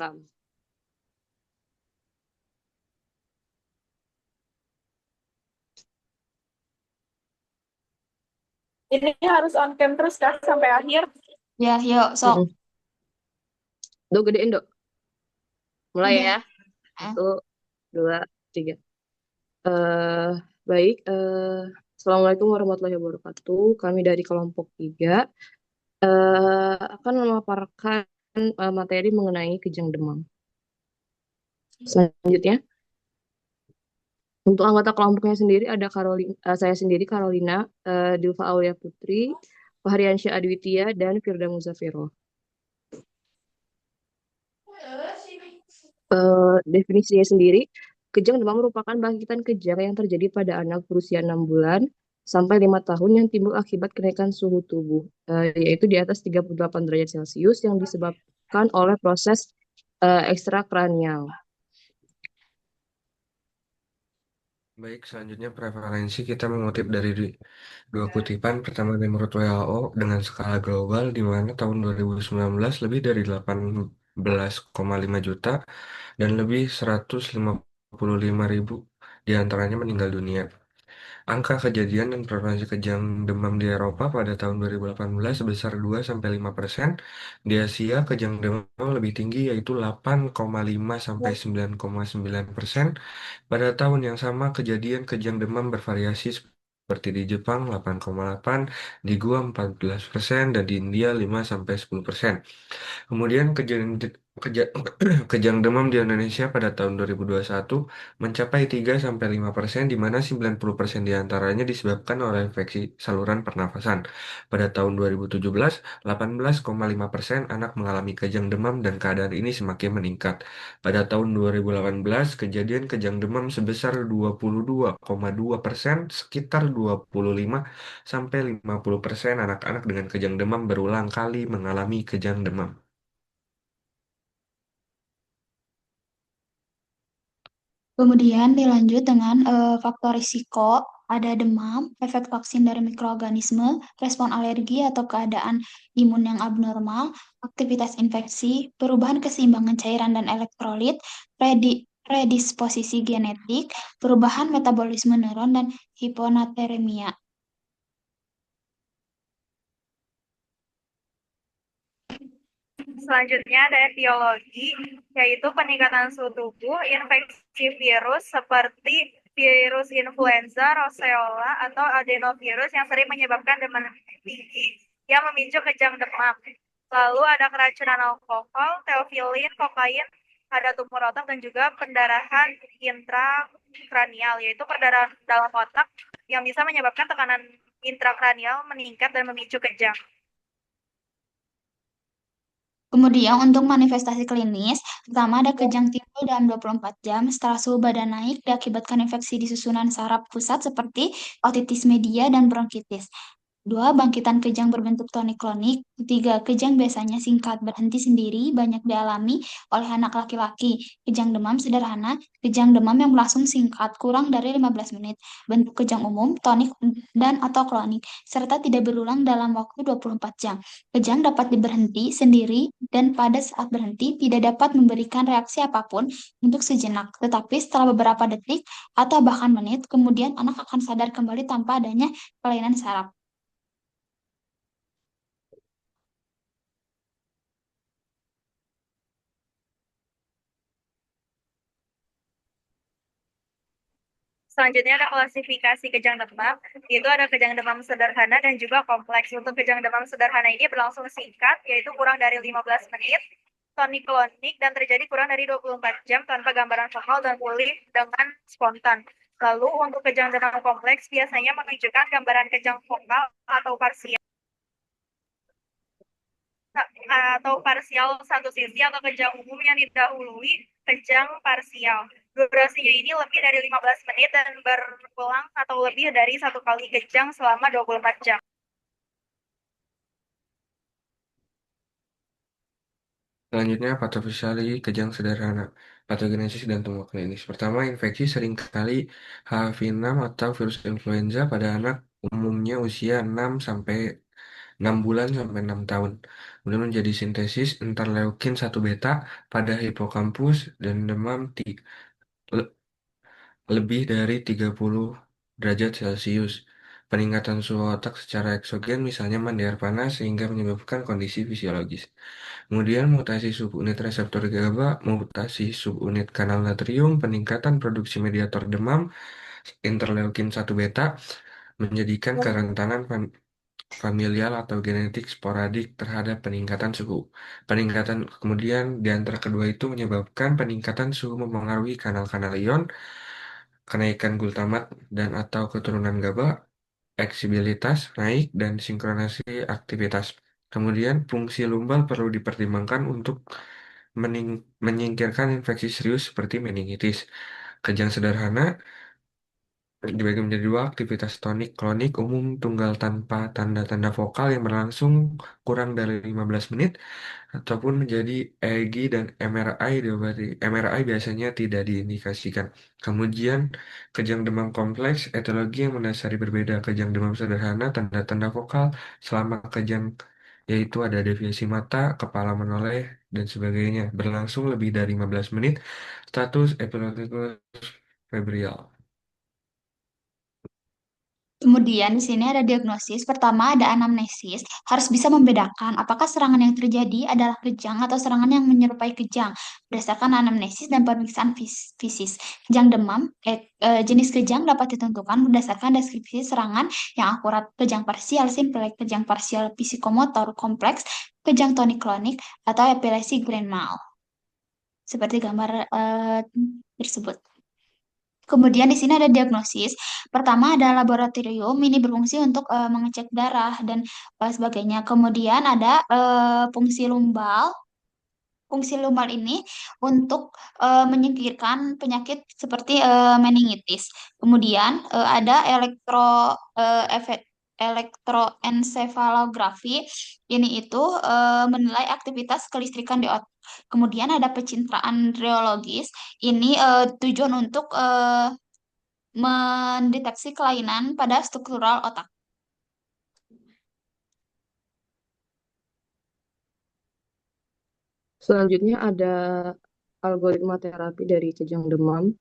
direkam. Ini harus on cam terus kah sampai akhir? Ya, yuk, sok. Mm-mm. Do gedein, Do. Mulai Udah. ya. Eh. Satu, dua, tiga. eh Baik. Assalamualaikum warahmatullahi wabarakatuh. Kami dari kelompok 3 akan memaparkan materi mengenai kejang demam. Selanjutnya, untuk anggota kelompoknya sendiri ada saya sendiri Carolina, Dilfa Aulia Putri, Fahriansyah Aditya, dan Firda Muzafiro. Definisinya sendiri, kejang demam merupakan bangkitan kejang yang terjadi pada anak berusia 6 bulan sampai 5 tahun yang timbul akibat kenaikan suhu tubuh, yaitu di atas 38 derajat Celcius yang disebabkan oleh proses ekstrakranial. Baik, selanjutnya prevalensi kita mengutip dari dua kutipan. Pertama dari menurut WHO dengan skala global di mana tahun 2019 lebih dari 18,5 juta dan lebih 155.000 diantaranya meninggal dunia. Angka kejadian dan prevalensi kejang demam di Eropa pada tahun 2018 sebesar 2-5%. Di Asia, kejang demam lebih tinggi yaitu 8,5-9,9%. Pada tahun yang sama, kejadian kejang demam bervariasi seperti di Jepang 8,8, di Gua 14%, dan di India 5-10%. Kemudian keja- kejang demam di Indonesia pada tahun 2021 mencapai 3-5%, di mana 90% diantaranya disebabkan oleh infeksi saluran pernafasan. Pada tahun 2017, 18,5% anak mengalami kejang demam dan keadaan ini semakin meningkat. Pada tahun 2018, kejadian kejang demam sebesar 22,2%, sekitar 25-50% anak-anak dengan kejang demam berulang kali mengalami kejang demam. Kemudian dilanjut dengan faktor risiko, ada demam, efek vaksin dari mikroorganisme, respon alergi atau keadaan imun yang abnormal, aktivitas infeksi, perubahan keseimbangan cairan dan elektrolit, predisposisi genetik, perubahan metabolisme neuron, dan hiponatremia. Selanjutnya ada etiologi, yaitu peningkatan suhu tubuh, infeksi virus seperti virus influenza, roseola, atau adenovirus yang sering menyebabkan demam tinggi yang memicu kejang demam. Lalu ada keracunan alkohol, teofilin, kokain, ada tumor otak, dan juga pendarahan intrakranial, yaitu perdarahan dalam otak yang bisa menyebabkan tekanan intrakranial meningkat dan memicu kejang. Kemudian untuk manifestasi klinis, pertama ada kejang timbul dalam 24 jam setelah suhu badan naik diakibatkan infeksi di susunan saraf pusat seperti otitis media dan bronkitis. Dua, bangkitan kejang berbentuk tonik-klonik. Tiga, kejang biasanya singkat, berhenti sendiri, banyak dialami oleh anak laki-laki. Kejang demam sederhana, kejang demam yang berlangsung singkat, kurang dari 15 menit. Bentuk kejang umum, tonik dan atau klonik, serta tidak berulang dalam waktu 24 jam. Kejang dapat diberhenti sendiri dan pada saat berhenti tidak dapat memberikan reaksi apapun untuk sejenak. Tetapi setelah beberapa detik atau bahkan menit, kemudian anak akan sadar kembali tanpa adanya kelainan saraf. Selanjutnya ada klasifikasi kejang demam, yaitu ada kejang demam sederhana dan juga kompleks. Untuk kejang demam sederhana ini berlangsung singkat, yaitu kurang dari 15 menit, tonik-klonik, dan terjadi kurang dari 24 jam tanpa gambaran vokal dan pulih dengan spontan. Lalu untuk kejang demam kompleks biasanya menunjukkan gambaran kejang vokal atau parsial satu sisi atau kejang umum yang didahului kejang parsial. Durasinya ini lebih dari 15 menit dan berulang atau lebih dari satu kali kejang selama 24 jam. Selanjutnya, patofisiali kejang sederhana, patogenesis dan tumor klinis. Pertama, infeksi seringkali HPV-6 atau virus influenza pada anak umumnya usia 6 sampai 6 bulan sampai 6 tahun. Kemudian menjadi sintesis interleukin 1 beta pada hipokampus dan demam le- lebih dari 30 derajat Celcius. Peningkatan suhu otak secara eksogen misalnya mandi air panas sehingga menyebabkan kondisi fisiologis. Kemudian mutasi subunit reseptor GABA, mutasi subunit kanal natrium, peningkatan produksi mediator demam, interleukin 1 beta, menjadikan kerentanan familial atau genetik sporadik terhadap peningkatan suhu. Peningkatan kemudian di antara kedua itu menyebabkan peningkatan suhu mempengaruhi kanal-kanal ion, kenaikan glutamat dan atau keturunan GABA, eksibilitas naik dan sinkronasi aktivitas. Kemudian fungsi lumbal perlu dipertimbangkan untuk menyingkirkan infeksi serius seperti meningitis. Kejang sederhana dibagi menjadi dua, aktivitas tonik klonik umum tunggal tanpa tanda-tanda vokal yang berlangsung kurang dari 15 menit ataupun menjadi EEG dan MRI diobati. MRI biasanya tidak diindikasikan. Kemudian kejang demam kompleks etiologi yang mendasari berbeda. Kejang demam sederhana tanda-tanda vokal selama kejang yaitu ada deviasi mata, kepala menoleh, dan sebagainya. Berlangsung lebih dari 15 menit. Status epilepticus febrile. Kemudian di sini ada diagnosis. Pertama ada anamnesis. Harus bisa membedakan apakah serangan yang terjadi adalah kejang atau serangan yang menyerupai kejang berdasarkan anamnesis dan pemeriksaan fisis. Kejang demam, jenis kejang dapat ditentukan berdasarkan deskripsi serangan yang akurat. Kejang parsial simple, kejang parsial psikomotor kompleks, kejang tonik-klonik, atau epilepsi grand mal. Seperti gambar tersebut. Kemudian di sini ada diagnosis. Pertama ada laboratorium, ini berfungsi untuk mengecek darah dan sebagainya. Kemudian ada fungsi lumbal. Fungsi lumbal ini untuk menyingkirkan penyakit seperti meningitis. Kemudian ada elektroensefalografi. Ini itu menilai aktivitas kelistrikan di otak. Kemudian ada pencitraan radiologis. Ini tujuan untuk mendeteksi kelainan pada struktural otak. Selanjutnya ada algoritma terapi dari kejang demam.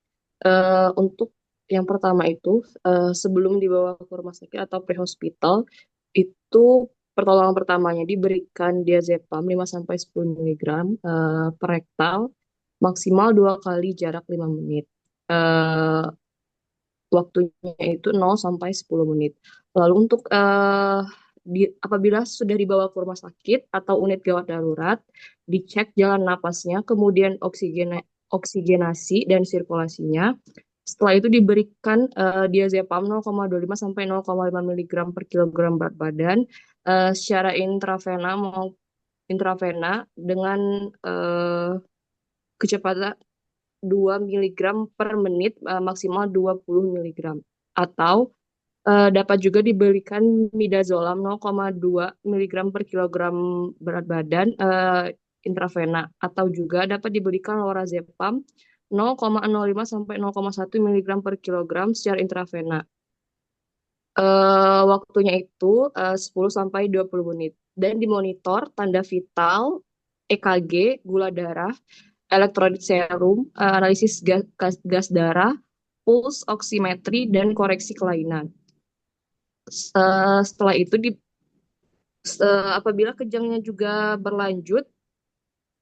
Untuk yang pertama itu, sebelum dibawa ke rumah sakit atau pre-hospital, itu pertolongan pertamanya diberikan diazepam 5-10 mg per rektal, maksimal 2 kali jarak 5 menit. Eh, Waktunya itu 0-10 menit. Lalu untuk apabila sudah dibawa ke rumah sakit atau unit gawat darurat, dicek jalan napasnya, kemudian oksigenasi dan sirkulasinya. Setelah itu diberikan diazepam 0,25 sampai 0,5 mg per kilogram berat badan secara intravena dengan kecepatan 2 miligram per menit, maksimal 20 miligram. Atau dapat juga diberikan midazolam 0,2 miligram per kilogram berat badan intravena. Atau juga dapat diberikan lorazepam 0,05 sampai 0,1 miligram per kilogram secara intravena. Waktunya itu 10 sampai 20 menit. Dan dimonitor tanda vital, EKG, gula darah, elektrolit serum, analisis gas darah, puls oximetri, dan koreksi kelainan. Setelah itu apabila kejangnya juga berlanjut,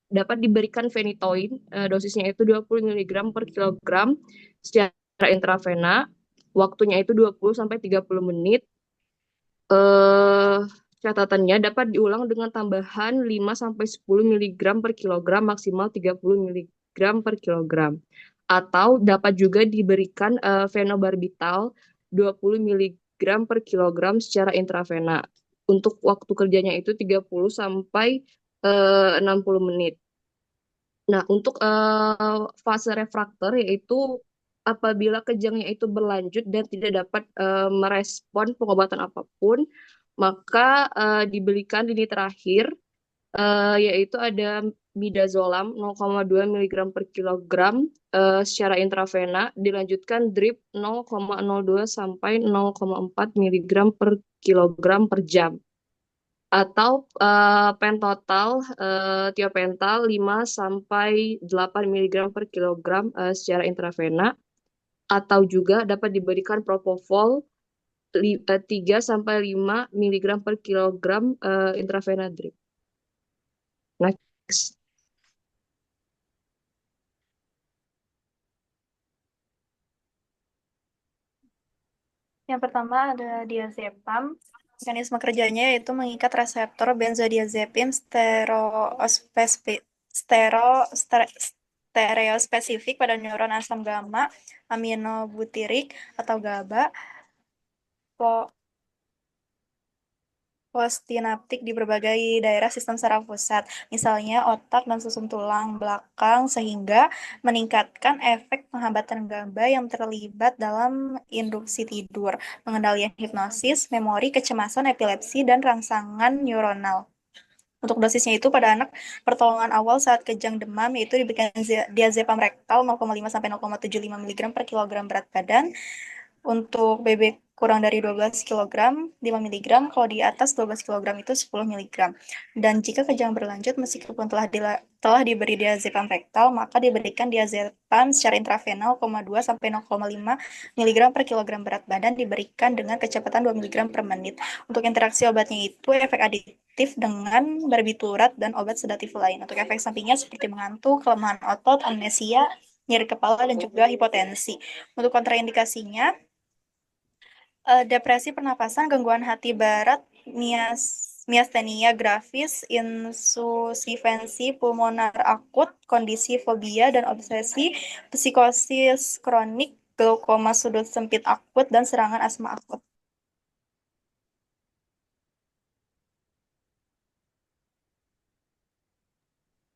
dapat diberikan phenytoin, dosisnya itu 20 mg per kilogram secara intravena, waktunya itu 20 sampai 30 menit. Catatannya dapat diulang dengan tambahan 5-10 mg per kilogram, maksimal 30 mg per kilogram. Atau dapat juga diberikan fenobarbital 20 mg per kilogram secara intravena. Untuk waktu kerjanya itu 30 sampai 60 menit. Nah, untuk fase refraktor yaitu apabila kejangnya itu berlanjut dan tidak dapat merespon pengobatan apapun, maka diberikan lini terakhir yaitu ada midazolam 0,2 mg per kilogram secara intravena, dilanjutkan drip 0,02 sampai 0,4 mg per kilogram per jam. atau pentotal tiopental 5 sampai 8 miligram per kilogram secara intravena, atau juga dapat diberikan propofol 3 sampai 5 miligram per kilogram intravena drip. Next. Yang pertama ada diazepam. Mekanisme kerjanya yaitu mengikat reseptor benzodiazepin stereospesifik pada neuron asam gamma aminobutyric atau GABA postinaptik di berbagai daerah sistem saraf pusat, misalnya otak dan susun tulang belakang, sehingga meningkatkan efek penghambatan GABA yang terlibat dalam induksi tidur, pengendalian hipnosis, memori, kecemasan, epilepsi, dan rangsangan neuronal. Untuk dosisnya itu pada anak pertolongan awal saat kejang demam yaitu diberikan diazepam rektal 0,5 sampai 0,75 mg per kilogram berat badan. Untuk bebek kurang dari 12 kg, 5 mg, kalau di atas 12 kg itu 10 mg. Dan jika kejang berlanjut meskipun telah diberi diazepam rektal, maka diberikan diazepam secara intravenal 0,2 sampai 0,5 mg per kilogram berat badan diberikan dengan kecepatan 2 mg per menit. Untuk interaksi obatnya itu efek aditif dengan barbiturat dan obat sedatif lain. Untuk efek sampingnya seperti mengantuk, kelemahan otot, amnesia, nyeri kepala, dan juga hipotensi. Untuk kontraindikasinya, depresi pernapasan, gangguan hati berat, miastenia gravis, insusistensi pulmoner akut, kondisi fobia dan obsesi, psikosis kronik, glaukoma sudut sempit akut, dan serangan asma akut.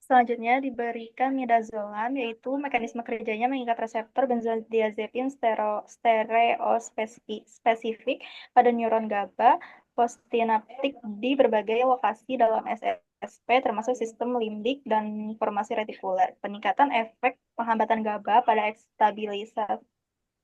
Selanjutnya diberikan midazolam, yaitu mekanisme kerjanya mengikat reseptor benzodiazepin stereospesifik pada neuron GABA postinaptik di berbagai lokasi dalam SSP, termasuk sistem limbik dan formasi retikuler. Peningkatan efek penghambatan GABA pada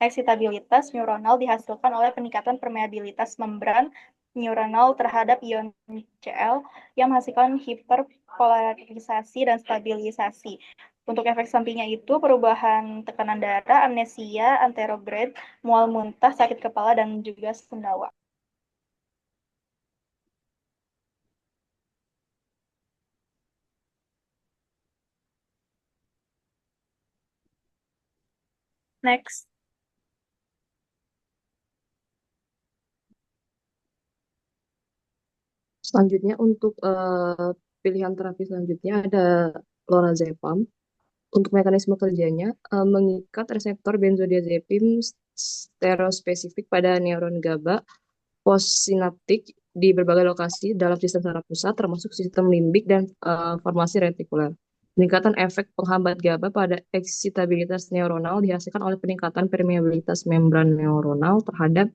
eksitabilitas neuronal dihasilkan oleh peningkatan permeabilitas membran neuronal terhadap ion Cl yang menghasilkan hiperpolarisasi dan stabilisasi. Untuk efek sampingnya itu perubahan tekanan darah, amnesia, anterograde, mual muntah, sakit kepala, dan juga sendawa. Next. Selanjutnya untuk pilihan terapi selanjutnya ada lorazepam. Untuk mekanisme kerjanya mengikat reseptor benzodiazepin stereospesifik pada neuron GABA postsinaptik di berbagai lokasi dalam sistem saraf pusat, termasuk sistem limbik dan formasi retikuler. Peningkatan efek penghambat GABA pada eksitabilitas neuronal dihasilkan oleh peningkatan permeabilitas membran neuronal terhadap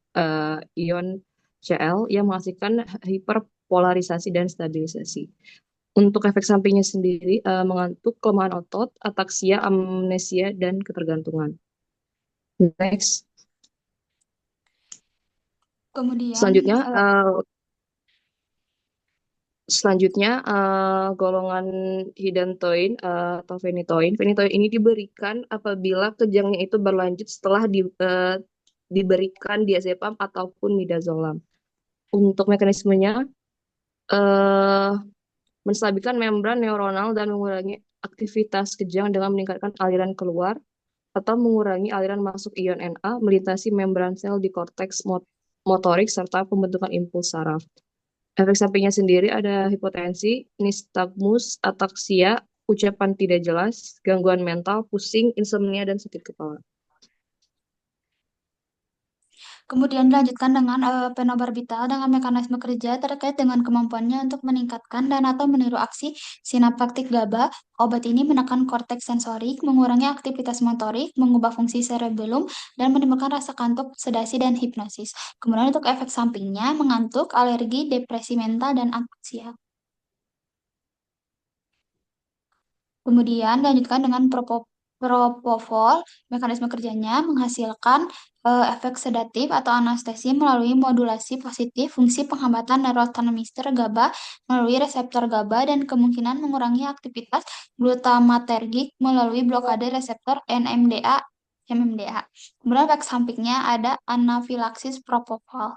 ion Cl yang menghasilkan hiperpolarisasi dan stabilisasi. Untuk efek sampingnya sendiri, mengantuk, kelemahan otot, ataksia, amnesia, dan ketergantungan. Next. Kemudian, Selanjutnya, golongan hidantoin atau fenitoin. Fenitoin ini diberikan apabila kejangnya itu berlanjut setelah diberikan diazepam ataupun midazolam. Untuk mekanismenya, menstabilkan membran neuronal dan mengurangi aktivitas kejang dengan meningkatkan aliran keluar atau mengurangi aliran masuk ion Na melintasi membran sel di korteks motorik serta pembentukan impuls saraf. Efek sampingnya sendiri ada hipotensi, nistagmus, ataksia, ucapan tidak jelas, gangguan mental, pusing, insomnia, dan sakit kepala. kemudian dilanjutkan dengan fenobarbital dengan mekanisme kerja terkait dengan kemampuannya untuk meningkatkan dan atau meniru aksi sinaptik GABA. Obat ini menekan korteks sensorik, mengurangi aktivitas motorik, mengubah fungsi cerebellum, dan menimbulkan rasa kantuk, sedasi, dan hipnosis. Kemudian untuk efek sampingnya, mengantuk, alergi, depresi mental, dan ataksia. Kemudian dilanjutkan dengan Propofol, mekanisme kerjanya menghasilkan efek sedatif atau anestesi melalui modulasi positif fungsi penghambatan neurotransmitter GABA melalui reseptor GABA dan kemungkinan mengurangi aktivitas glutamatergik melalui blokade reseptor NMDA. Kemudian efek sampingnya ada anafilaksis propofol.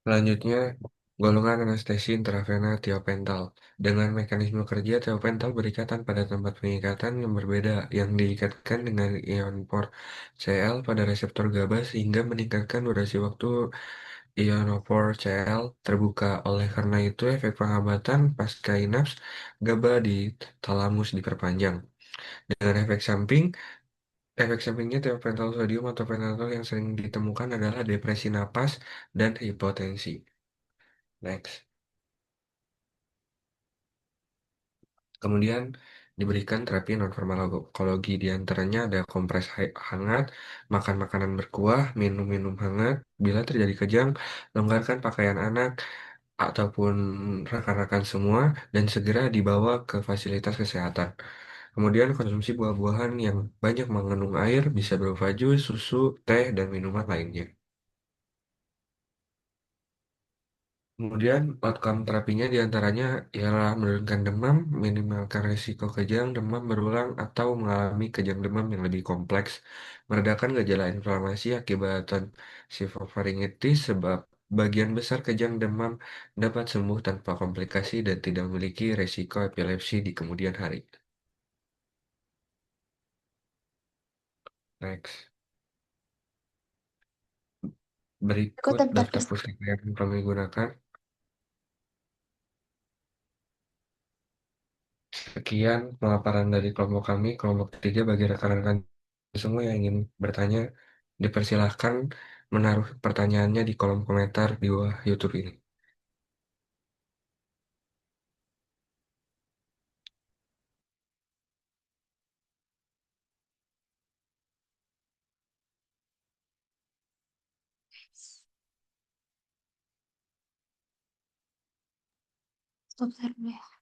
Selanjutnya, golongan anestesi intravena tiopental. Dengan mekanisme kerja, tiopental berikatan pada tempat pengikatan yang berbeda yang diikatkan dengan ion por Cl pada reseptor GABA sehingga meningkatkan durasi waktu ionophore Cl terbuka. Oleh karena itu, efek penghambatan pasca inaps GABA di talamus diperpanjang. Dengan efek sampingnya tiopental sodium atau pentanol yang sering ditemukan adalah depresi napas dan hipotensi. Next. Kemudian diberikan terapi non-farmakologi di antaranya ada kompres hangat, makan makanan berkuah, minum-minum hangat. Bila terjadi kejang, longgarkan pakaian anak ataupun rekan-rekan semua dan segera dibawa ke fasilitas kesehatan. Kemudian konsumsi buah-buahan yang banyak mengandung air bisa berupa jus, susu, teh, dan minuman lainnya. Kemudian outcome terapinya diantaranya ialah menurunkan demam, minimalkan risiko kejang demam berulang atau mengalami kejang demam yang lebih kompleks, meredakan gejala inflamasi akibat sifofaringitis sebab bagian besar kejang demam dapat sembuh tanpa komplikasi dan tidak memiliki risiko epilepsi di kemudian hari. Next. Berikut Berikut daftar daftar pustaka yang kami gunakan. Sekian pemaparan dari kelompok kami, kelompok ketiga bagi rekan-rekan semua yang ingin bertanya, dipersilahkan menaruh pertanyaannya di kolom komentar di bawah YouTube ini. Stop share dulu ya.